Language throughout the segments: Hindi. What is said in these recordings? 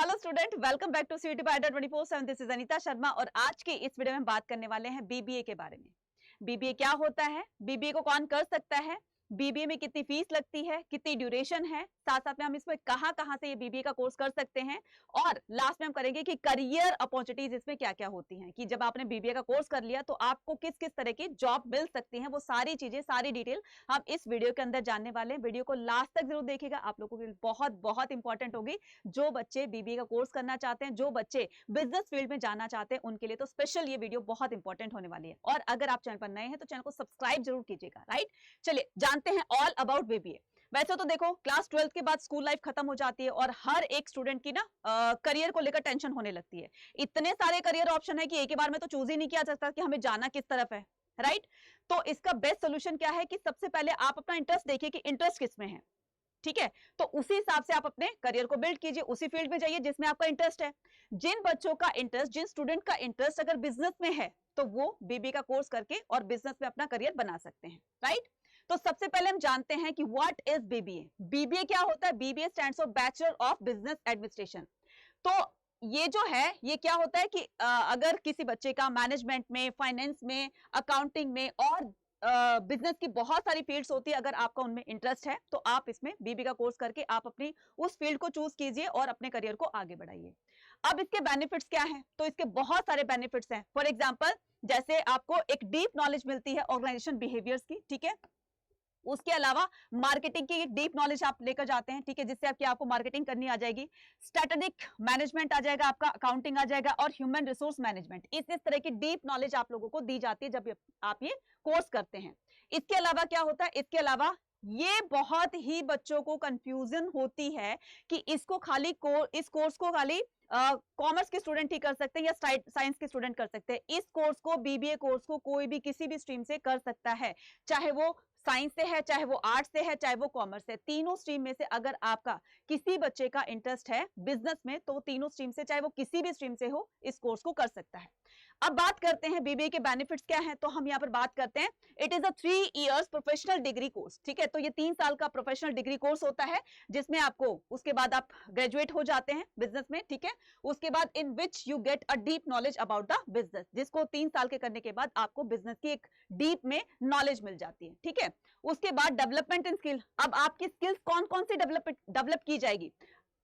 Hello student, welcome back to CET by 24/7। This is Anita Sharma और आज की इस वीडियो में बात करने वाले हैं बीबीए के बारे में। बीबीए क्या होता है, बीबीए को कौन कर सकता है, बीबीए में कितनी फीस लगती है, कितनी ड्यूरेशन है, साथ साथ में हम इसमें कहां से ये बीबीए का कोर्स कर सकते हैं और लास्ट में हम करेंगे कि करियर अपॉर्चुनिटीज इसमें क्या क्या होती हैं, कि जब आपने बीबीए का कोर्स कर लिया तो आपको किस किस तरह की जॉब मिल सकती है। वो सारी चीजें, सारी डिटेल हम इस वीडियो के अंदर जानने वाले हैं। वीडियो को लास्ट तक जरूर देखिएगा, आप लोगों के लिए बहुत बहुत इंपॉर्टेंट होगी। जो बच्चे बीबीए का कोर्स करना चाहते हैं, जो बच्चे बिजनेस फील्ड में जाना चाहते हैं, उनके लिए तो स्पेशल ये वीडियो बहुत इंपॉर्टेंट होने वाली है। और अगर आप चैनल पर नए हैं तो चैनल को सब्सक्राइब जरूर कीजिएगा। राइट, चलिए जानते हैं ऑल अबाउट बीबीए। वैसे तो देखो, क्लास 12 के बाद स्कूल लाइफ खत्म हो जाती है और हर एक स्टूडेंट की ना करियर को लेकर टेंशन होने लगती है। इतने सारे करियर ऑप्शन है कि एक ही बार में तो चूज ही नहीं किया जा सकता कि हमें जाना किस तरफ है। राइट, तो इसका बेस्ट सोल्यूशन क्या है कि सबसे पहले आप अपना इंटरेस्ट देखिए कि इंटरेस्ट किसमें है। ठीक है, तो उसी हिसाब से आप अपने करियर को बिल्ड कीजिए, उसी फील्ड में जाइए जिसमें आपका इंटरेस्ट है। जिन बच्चों का इंटरेस्ट, जिन स्टूडेंट का इंटरेस्ट अगर बिजनेस में है तो वो बीबीए का कोर्स करके और बिजनेस में अपना करियर बना सकते हैं। राइट, तो सबसे पहले हम जानते हैं कि व्हाट इज बीबीए। बीबीए क्या होता है? BBA stands for bachelor of business administration. तो ये जो है, ये क्या होता है कि अगर किसी बच्चे का मैनेजमेंट में, फाइनेंस में, अकाउंटिंग में और बिजनेस की बहुत सारी फील्ड्स होती है, अगर आपका उनमें इंटरेस्ट है तो आप इसमें बीबीए का कोर्स करके आप अपनी उस फील्ड को चूज कीजिए और अपने करियर को आगे बढ़ाइए। अब इसके बेनिफिट्स क्या हैं? तो इसके बहुत सारे बेनिफिट्स हैं। फॉर एग्जांपल, जैसे आपको एक डीप नॉलेज मिलती है ऑर्गेनाइजेशन बिहेवियर्स की। ठीक है, उसके अलावा मार्केटिंग की एक डीप नॉलेज आप लेकर जाते हैं। ठीक है, जिससे आपको मार्केटिंग करनी आ जाएगी, स्ट्रेटेजिक मैनेजमेंट आ जाएगा, आपका अकाउंटिंग आ जाएगा और ह्यूमन रिसोर्स मैनेजमेंट। इस तरह की डीप नॉलेज आप लोगों को दी जाती है जब आप ये कोर्स करते हैं। इसके अलावा क्या होता है? इसके अलावा ये बहुत ही बच्चों को कंफ्यूजन होती है कि इसको खाली इस कोर्स को खाली कॉमर्स के स्टूडेंट ही कर सकते हैं या साइंस के स्टूडेंट कर सकते हैं। इस कोर्स को, बीबीए कोर्स को कोई भी किसी भी स्ट्रीम से कर सकता है, चाहे वो साइंस से है, चाहे वो आर्ट्स से है, चाहे वो कॉमर्स से। तीनों स्ट्रीम में से अगर आपका किसी बच्चे का इंटरेस्ट है बिजनेस में तो तीनों स्ट्रीम से, चाहे वो किसी भी स्ट्रीम से हो, इस कोर्स को कर सकता है। अब बात करते हैं बीबीए के बेनिफिट्स क्या हैं। तो हम यहाँ पर बात करते हैं, it is a 3 years professional degree course. ठीक है, तो ये 3 साल का प्रोफेशनल डिग्री कोर्स होता है जिसमें आपको उसके बाद आप ग्रेजुएट हो जाते हैं बिजनेस में। ठीक है, उसके बाद in which you get a deep knowledge about the business, जिसको 3 साल के करने के बाद आपको बिजनेस की एक डीप में नॉलेज मिल जाती है। ठीक है, उसके बाद डेवलपमेंट इन स्किल। अब आपकी स्किल्स कौन कौन सी डेवलप की जाएगी?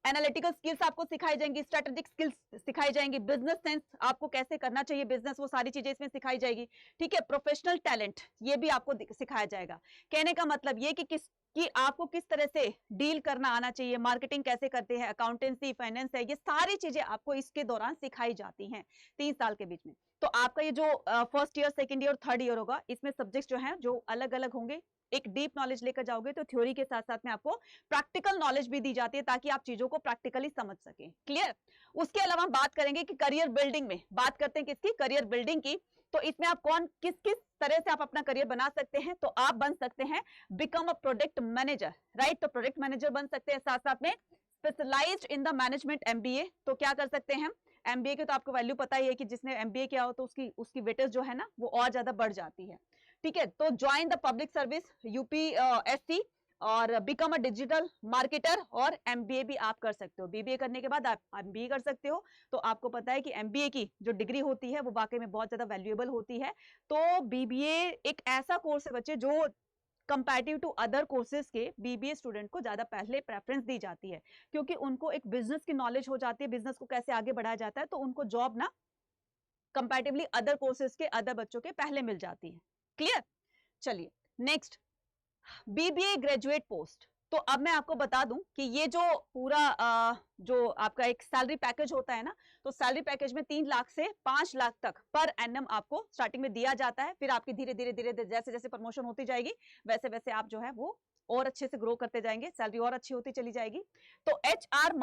एनालिटिकल स्किल्स आपको सिखाई जाएंगी, स्ट्रेटेजिक स्किल्स सिखाई जाएंगी, बिजनेस सेंस आपको कैसे करना चाहिए बिजनेस, वो सारी चीजें इसमें सिखाई जाएगी। ठीक है, प्रोफेशनल टैलेंट ये भी आपको सिखाया जाएगा। कहने का मतलब ये कि आपको किस तरह से डील करना आना चाहिए, मार्केटिंग कैसे करते हैं, अकाउंटेंसी, फाइनेंस है, ये सारी चीजें आपको इसके दौरान सिखाई जाती हैं 3 साल के बीच में। तो आपका ये जो फर्स्ट ईयर, सेकंड ईयर और थर्ड ईयर होगा, इसमें सब्जेक्ट्स जो हैं जो अलग अलग होंगे। एक डीप नॉलेज लेकर जाओगे तो थ्योरी के साथ साथ में आपको प्रैक्टिकल नॉलेज भी दी जाती है ताकि आप चीजों को प्रैक्टिकली समझ सकें। क्लियर? उसके अलावा बात करेंगे कि करियर बिल्डिंग में, बात करते हैं किसकी? करियर बिल्डिंग की। तो इसमें आप किस किस तरह से आप अपना करियर बना सकते हैं? तो आप बन सकते हैं become a product manager. Right, तो प्रोडक्ट मैनेजर बन सकते हैं। साथ साथ में specialised in the management MBA. तो क्या कर सकते हैं? एमबीए की तो आपको वैल्यू पता ही है कि जिसने एमबीए किया हो तो उसकी वेटेज जो है ना वो और ज्यादा बढ़ जाती है। ठीक है, तो join the public service UPSC और बिकम अ डिजिटल मार्केटर। और एमबीए भी आप कर सकते हो। बीबीए करने के बाद आप एमबीए कर सकते हो। तो आपको पता है कि एमबीए की जो डिग्री होती है वो वाकई में बहुत ज्यादा वैल्यूएबल होती है। तो बीबीए एक ऐसा कोर्स है बच्चे जो कंपैरेटिव टू अदर कोर्सेज के बीबीए स्टूडेंट को ज्यादा पहले प्रेफरेंस दी जाती है, क्योंकि उनको एक बिजनेस की नॉलेज हो जाती है, बिजनेस को कैसे आगे बढ़ाया जाता है, तो उनको जॉब ना कंपैरेटिवली अदर कोर्सेज के, अदर बच्चों के पहले मिल जाती है। क्लियर? चलिए नेक्स्ट, बीबीए ग्रेजुएट पोस्ट। तो अब मैं आपको बता दूं कि ये जो पूरा जो आपका एक सैलरी पैकेज होता है ना, तो सैलरी पैकेज में 3 लाख से 5 लाख तक पर एनम आपको स्टार्टिंग में दिया जाता है। फिर आपकी धीरे धीरे धीरे जैसे जैसे प्रमोशन होती जाएगी वैसे वैसे आप जो है वो और अच्छे से ग्रो करते जाएंगे, सैलरी और अच्छी होती चली जाएगी। तो HR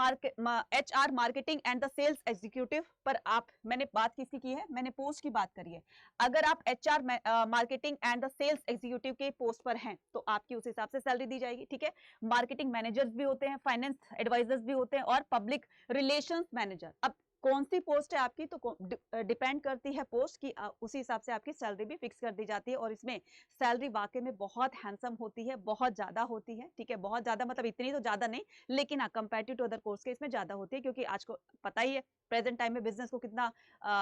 marketing and the sales executive पर आप, मैंने बात किसकी की है? मैंने पोस्ट की बात करी है। अगर आप HR marketing and the sales executive के पोस्ट पर हैं तो आपकी उस हिसाब से सैलरी दी जाएगी। ठीक है, मार्केटिंग मैनेजर्स भी होते हैं, फाइनेंस एडवाइजर्स भी होते हैं और पब्लिक रिलेशंस मैनेजर। अब कौन सी पोस्ट है आपकी, तो डिपेंड करती है पोस्ट की, उसी हिसाब से आपकी सैलरी भी फिक्स कर दी जाती है। और इसमें सैलरी वाकई में बहुत हैंडसम होती है, बहुत ज्यादा होती है, ठीक है, बहुत ज्यादा मतलब इतनी तो ज्यादा नहीं, लेकिन हाँ कंपेरेटिव टू अदर कोर्स के इसमें ज्यादा होती है, क्योंकि आज को पता ही है प्रेजेंट टाइम में बिजनेस को कितना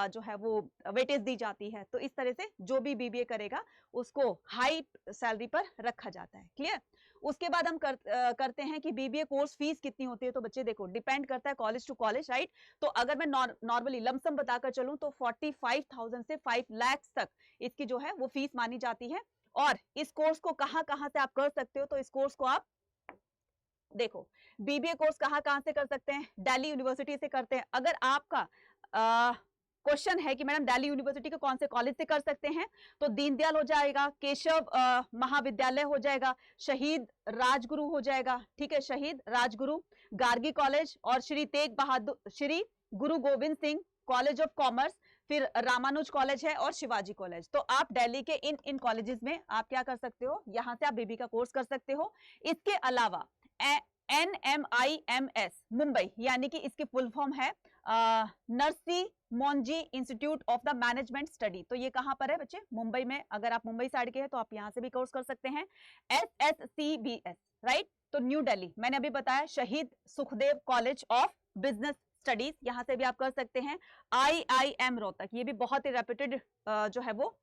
जो है वो वेटेज दी जाती है। तो इस तरह से जो भी बीबीए करेगा उसको हाई सैलरी पर रखा जाता है। क्लियर। उसके बाद हम करते हैं कि बीबीए कोर्स फीस कितनी होती है। तो बच्चे देखो डिपेंड करता है कॉलेज टू कॉलेज, राइट। तो अगर मैं नॉर्मली लमसम बताकर चलूं तो 45,000 से 5 लाख तक इसकी जो है वो फीस मानी जाती है। और इस कोर्स को कहां कहां से आप कर सकते हो, तो इस कोर्स को आप देखो बीबीए कोर्स कहां कहां से कर सकते हैं, दिल्ली यूनिवर्सिटी से करते हैं। अगर आपका क्वेश्चन है कि मैडम दिल्ली यूनिवर्सिटी के कौन से कॉलेज से कर सकते हैं, तो दीनदयाल हो जाएगा, केशव महाविद्यालय हो जाएगा, शहीद राजगुरु हो जाएगा, ठीक है, शहीद राजगुरु, गार्गी कॉलेज, और श्री तेग बहादुर, श्री गुरु Govind Singh college of commerce, फिर रामानुज कॉलेज है, और शिवाजी कॉलेज। तो आप दिल्ली के इन कॉलेजेस में आप क्या कर सकते हो, यहां से आप बीबी का कोर्स कर सकते हो। इसके अलावा NMIMS मुंबई, यानी कि इसकी फुल फॉर्म है Narsee Monjee institute of the management study. तो ये कहां पर है बच्चे, मुंबई में। अगर आप मुंबई साइड के हैं तो आप यहां से भी कोर्स कर सकते हैं। SSCBS, right. तो न्यू दिल्ली मैंने अभी बताया, शहीद Sukhdev college of business studies, यहां से भी आप कर सकते हैं। IIM रोहतक, ये भी बहुत ही रेप्यूटेड जो है वो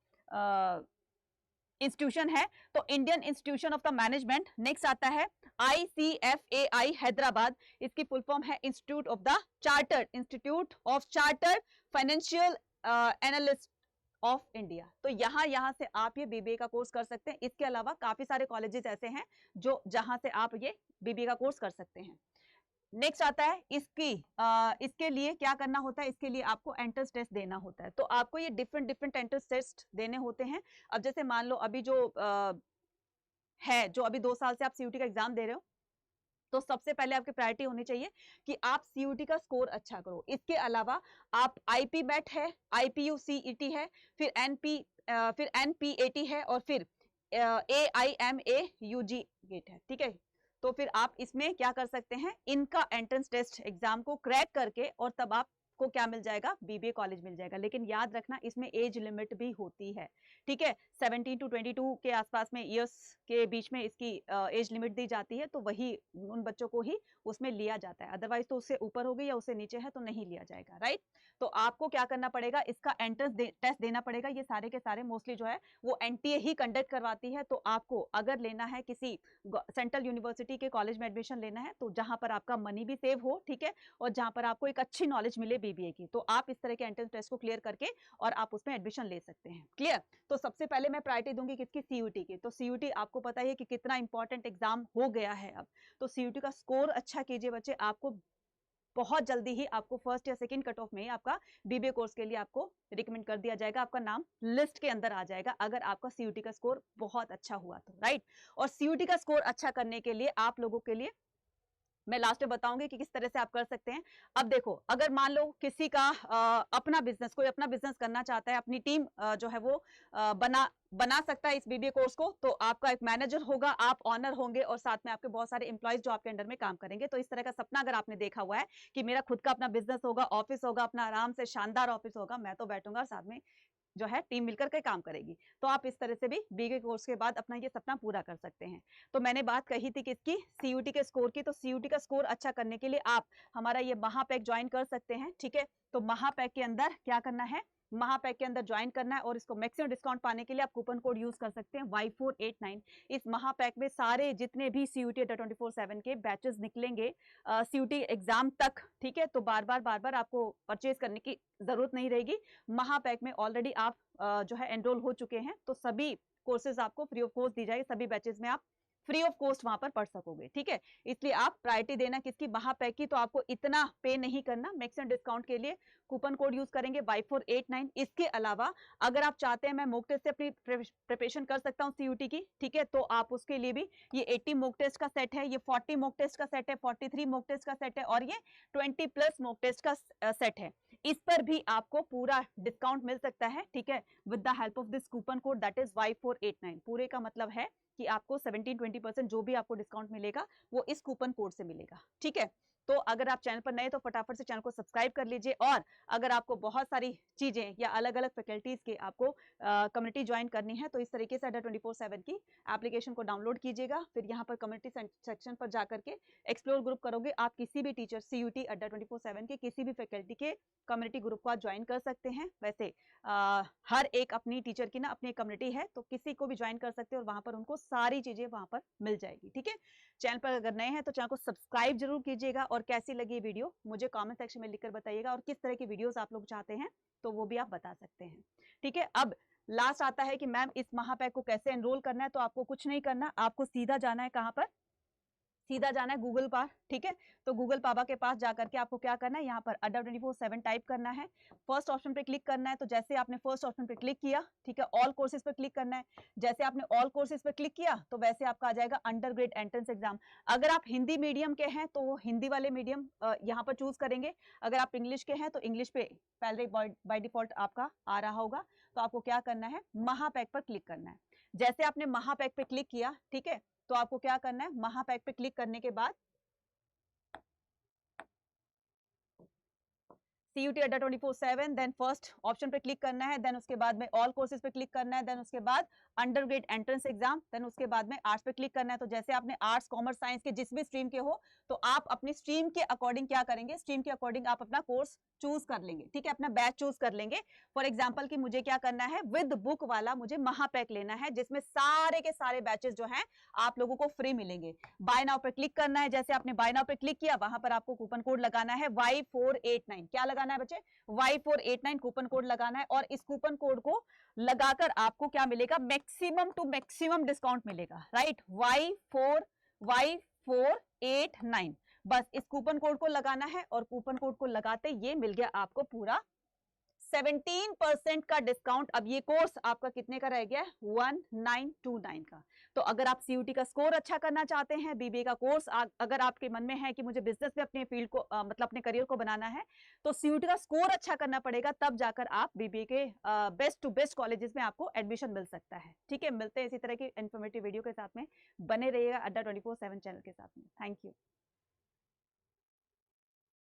इंस्टीट्यूशन है। तो Indian institution of the management. Next आता है ICFAI हैदराबाद, इसकी फुल फॉर्म है institute of the chartered, institute of chartered financial analyst of India. तो यहां से आप ये बीबीए का कोर्स कर सकते हैं। इसके अलावा काफी सारे कॉलेजेस ऐसे हैं जो जहां से आप ये बीबीए का कोर्स कर सकते हैं। नेक्स्ट आता है इसके लिए क्या करना होता है, इसके लिए आपको एंट्रेंस टेस्ट देना होता है। तो आपको ये डिफरेंट एंट्रेंस टेस्ट देने होते हैं। अब जैसे मान लो अभी जो अभी 2 साल से आप सीयूटी का एग्जाम दे रहे हो, तो सबसे पहले आपकी प्रायोरिटी होनी चाहिए कि आप सीयूटी का स्कोर अच्छा करो। इसके अलावा आप आईपी मैट है, IPU CET है, फिर NPAT है, और फिर AIMA UG गेट है, ठीक है। तो फिर आप इसमें क्या कर सकते हैं, इनका एंट्रेंस टेस्ट एग्जाम को क्रैक करके और तब आपको क्या मिल जाएगा, बीबीए कॉलेज मिल जाएगा। लेकिन याद रखना इसमें एज लिमिट भी होती है, ठीक है। 17 to 22 के आसपास में ईयर्स के बीच में इसकी एज लिमिट दी जाती है, तो वही उन बच्चों को ही उसमें लिया जाता है। अदरवाइज तो उससे ऊपर होगी या उससे नीचे है तो नहीं लिया जाएगा, राइट। तो आपको क्या करना पड़ेगा, इसका एंट्रेंस टेस्ट देना पड़ेगा। ये सारे के सारे मोस्टली जो है वो NTA ही कंडक्ट करवाती है। तो आपको अगर लेना है किसी सेंट्रल यूनिवर्सिटी के कॉलेज में एडमिशन लेना है, तो जहां पर आपका मनी भी सेव हो, ठीक है, और जहां पर आपको एक अच्छी नॉलेज मिले बीबीए की, तो आप इस तरह के एंट्रेंस टेस्ट को क्लियर करके और आप उसमें एडमिशन ले सकते हैं। क्लियर। तो सबसे पहले मैं प्रायोरिटी दूंगी किसकी, सीयूटी की। तो सीयूटी आपको पता है कि कितना इंपॉर्टेंट एग्जाम हो गया है अब। तो सीयूटी का स्कोर अच्छा कीजिए बच्चे, आपको बहुत जल्दी ही आपको फर्स्ट या सेकंड कट ऑफ में ही आपका बीबीए कोर्स के लिए आपको रिकमेंड कर दिया जाएगा, आपका नाम लिस्ट के अंदर आ जाएगा अगर आपका सीयूटी का स्कोर बहुत अच्छा हुआ तो, राइट। और सीयूटी का स्कोर अच्छा करने के लिए आप लोगों के लिए मैं लास्ट में बताऊंगी कि किस तरह से आप कर सकते हैं। अब देखो, अगर मान लो किसी का कोई अपना बिजनेस करना चाहता है, अपनी टीम जो है वो बना सकता है इस बीबीए कोर्स को, तो आपका एक मैनेजर होगा, आप ऑनर होंगे, और साथ में आपके बहुत सारे एम्प्लॉइज जो आपके अंडर में काम करेंगे। तो इस तरह का सपना अगर आपने देखा हुआ है कि मेरा खुद का अपना बिजनेस होगा, ऑफिस होगा, अपना आराम से शानदार ऑफिस होगा, मैं तो बैठूंगा और साथ में जो है टीम मिलकर के काम करेगी, तो आप इस तरह से भी बीबीए कोर्स के बाद अपना ये सपना पूरा कर सकते हैं। तो मैंने बात कही थी किसकी, सीयूटी के स्कोर की। तो सीयूटी का स्कोर अच्छा करने के लिए आप हमारा ये महापैक ज्वाइन कर सकते हैं, ठीक है। तो महापैक के अंदर क्या करना है, महापैक के अंदर ज्वाइन करना है, और इसको मैक्सिमम डिस्काउंट पाने के लिए आप कूपन कोड यूज कर सकते हैं Y489। इस महापैक में सारे जितने भी सीयूटी 24/7 के बैचेस निकलेंगे सीयूटी एग्जाम तक, ठीक है। तो बार बार आपको परचेज करने की जरूरत नहीं रहेगी। महापैक में ऑलरेडी आप जो है एनरोल हो चुके हैं, तो सभी कोर्सेज आपको फ्री ऑफ कॉस्ट दी जाएगी, सभी बैचेस में आप फ्री ऑफ कॉस्ट वहां पर पढ़ सकोगे, ठीक है। इसलिए आप प्रायोरिटी देना किसकी, महापैक की। तो आपको इतना पे नहीं करना, मैक्सिमम डिस्काउंट के लिए कूपन कोड यूज करेंगे Y489। इसके अलावा अगर आप चाहते हैं मैं मॉक टेस्ट से अपनी प्रिपरेशन कर सकता हूं सीयूटी की, ठीक है, तो आप उसके लिए भी ये 80 मॉक टेस्ट का सेट है, ये 40 मॉक टेस्ट का सेट है, 43 मॉक टेस्ट का सेट है, और ये 20+ मॉक टेस्ट का सेट है। इस पर भी आपको पूरा डिस्काउंट मिल सकता है, ठीक है, with the help of this coupon code that is Y489। पूरे का मतलब है कि आपको 17-20% जो भी आपको डिस्काउंट मिलेगा वो इस कूपन कोड से मिलेगा, ठीक है। तो अगर आप चैनल पर नए तो फटाफट से चैनल को सब्सक्राइब कर लीजिए, और अगर आपको बहुत सारी चीजें या अलग अलग फैकल्टीज के आपको कम्युनिटी ज्वाइन करनी है तो इस तरीके से अड्डा 24/7 की एप्लीकेशन को डाउनलोड कीजिएगा। फिर यहाँ पर कम्युनिटी सेक्शन पर जाकर के एक्सप्लोर ग्रुप करोगे, आप किसी भी टीचर CUT अड्डा 24/7 के किसी भी फैकल्टी के कम्युनिटी ग्रुप को आप ज्वाइन कर सकते हैं। वैसे हर एक अपनी टीचर की ना अपनी कम्युनिटी है, तो किसी को भी ज्वाइन कर सकते हैं और वहां पर उनको सारी चीजें वहां पर मिल जाएगी। ठीक है, चैनल पर अगर नए हैं तो चैनल को सब्सक्राइब जरूर कीजिएगा, और कैसी लगी वीडियो मुझे कमेंट सेक्शन में लिखकर बताइएगा, और किस तरह की वीडियोस आप लोग चाहते हैं तो वो भी आप बता सकते हैं। ठीक है, अब लास्ट आता है कि मैम इस महापैक को कैसे एनरोल करना है। तो आपको कुछ नहीं करना, आपको सीधा जाना है कहां पर, सीधा जाना है गूगल पर। ठीक है, तो गूगल पापा के पास जाकर के आपको क्या करना है, यहाँ पर अड्डा 24/7 टाइप करना है, फर्स्ट ऑप्शन पे क्लिक करना है। तो जैसे आपने फर्स्ट ऑप्शन पे क्लिक किया, ठीक है, ऑल कोर्सेज पर क्लिक करना है। जैसे आपने ऑल कोर्सेज पर क्लिक किया तो वैसे आपका आ जाएगा अंडर ग्रेड एंट्रेंस एग्जाम। अगर आप हिंदी मीडियम के हैं तो वो हिंदी वाले मीडियम यहाँ पर चूज करेंगे, अगर आप इंग्लिश के हैं तो इंग्लिश पे पहले बाय डिफॉल्ट आपका आ रहा होगा। तो आपको क्या करना है, महापैक पर क्लिक करना है। जैसे आपने महापैक पे क्लिक किया, ठीक है, तो आपको क्या करना है, महापैक पे क्लिक करने के बाद CUT अड्डा 24/7, देन फर्स्ट ऑप्शन पे क्लिक करना है, देन उसके बाद में ऑल कोर्सेज पे क्लिक करना है, देन उसके बाद under grade entrance exam, then उसके बाद में आर्ट्स पे क्लिक करना है। तो जैसे आपने आर्ट्स कॉमर्स साइंस के जिस भी स्ट्रीम के हो, तो आप अपनी स्ट्रीम के अकॉर्डिंग क्या करेंगे, स्ट्रीम के अकॉर्डिंग आप अपना कोर्स चूज कर लेंगे। ठीक है, अपना बैच चूज कर लेंगे। फॉर एग्जाम्पल कि मुझे क्या करना है, विद बुक वाला मुझे महापैक लेना है, जिसमें सारे के सारे बैचेस जो हैं आप लोगों को फ्री मिलेंगे। बाय नाउ पे क्लिक करना है। जैसे आपने बाय नाउ पे क्लिक किया, वहां पर आपको कूपन कोड लगाना है Y489। क्या लगाना है बच्चे, Y489 कूपन कोड लगाना है, और इस कूपन कोड को लगाकर आपको क्या मिलेगा, मैक्सिमम टू मैक्सिमम डिस्काउंट मिलेगा, राइट। Y489, बस इस कूपन कोड को लगाना है, और कूपन कोड को लगाते ये मिल गया आपको पूरा 17% का डिस्काउंट। अब ये कोर्स आपका कितने का रह गया है, 1929 का। तो अगर आप CUT का स्कोर अच्छा करना चाहते हैं, BBA का कोर्स अगर आपके मन में है कि मुझे बिजनेस में अपने फील्ड को मतलब अपने करियर को बनाना है, तो CUT का स्कोर अच्छा करना पड़ेगा, तब जाकर आप BBA के बेस्ट टू बेस्ट कॉलेजेस में आपको एडमिशन मिल सकता है। ठीक है, मिलते हैं इसी तरह की इन्फॉर्मेटिव वीडियो के साथ में, बने रहिएगा अड्डा 24/7 चैनल के साथ में। Thank you.